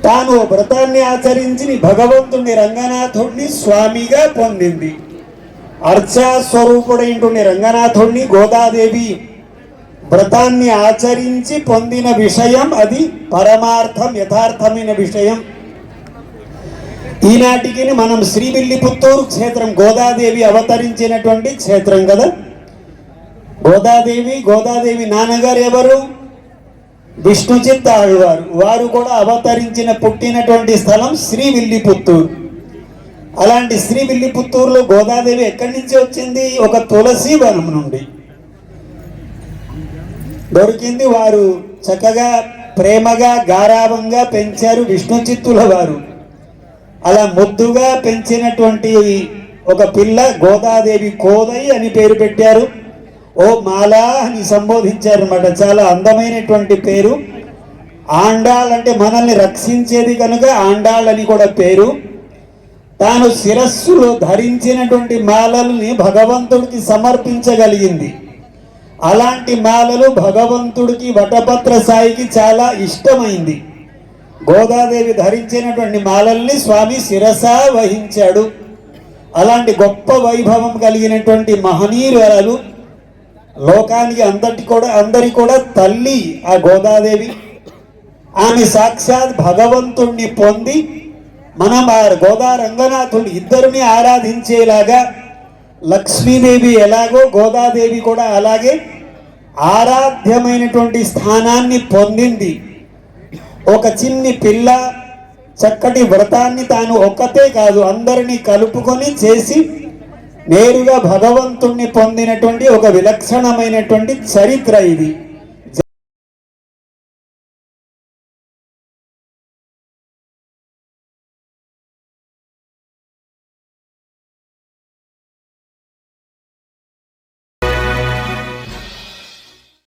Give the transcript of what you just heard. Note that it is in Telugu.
తాను వ్రతాన్ని ఆచరించి భగవంతుని రంగనాథుడిని స్వామిగా పొందింది. అర్చాస్వరూపుడైనటువంటి రంగనాథుడిని గోదాదేవి వ్రతాన్ని ఆచరించి పొందిన విషయం అది పరమార్థం, యథార్థమైన విషయం. ఈనాటికి మనం శ్రీవిల్లిపుత్తూరు క్షేత్రం గోదాదేవి అవతరించినటువంటి క్షేత్రం కదా. గోదాదేవి నాన్నగారు ఎవరు? విష్ణుచిత్ ఆళ్వారు. వారు కూడా అవతరించిన పుట్టినటువంటి స్థలం శ్రీవిల్లిపుత్తూరు. అలాంటి శ్రీవిల్లిపుత్తూరులో గోదాదేవి ఎక్కడి నుంచి వచ్చింది? ఒక తులసి వనం నుండి దొరికింది. వారు చక్కగా ప్రేమగా గారాభంగా పెంచారు విష్ణుచిత్తుల వారు. అలా ముద్దుగా పెంచినటువంటి ఒక పిల్ల గోదాదేవి కోదై అని పేరు పెట్టారు. ఓ మాలా అని సంబోధించారు అన్నమాట. చాలా అందమైనటువంటి పేరు. ఆండాళ్ అంటే మనల్ని రక్షించేది కనుక ఆండాళ్ అని కూడా పేరు. తాను శిరస్సులో ధరించినటువంటి మాలల్ని భగవంతుడికి సమర్పించగలిగింది. అలాంటి మాలలు భగవంతుడికి వటపత్ర సాయికి చాలా ఇష్టమైంది. గోదాదేవి ధరించినటువంటి మాలల్ని స్వామి శిరసా వహించాడు. అలాంటి గొప్ప వైభవం కలిగినటువంటి మహనీయురాలు, లోకానికి అందరి కూడా తల్లి ఆ గోదాదేవి. ఆమె సాక్షాత్ భగవంతుణ్ణి పొంది మనం ఆ గోదా రంగనాథుని ఇద్దరిని ఆరాధించేలాగా, లక్ష్మీదేవి ఎలాగో గోదాదేవి కూడా అలాగే ఆరాధ్యమైనటువంటి స్థానాన్ని పొందింది. ఒక చిన్ని పిల్ల చక్కటి వ్రతాన్ని తాను ఒక్కతే కాదు అందరినీ కలుపుకొని చేసి నేరుగా భగవంతుణ్ణి పొందినటువంటి ఒక విలక్షణమైనటువంటి చరిత్ర ఇది.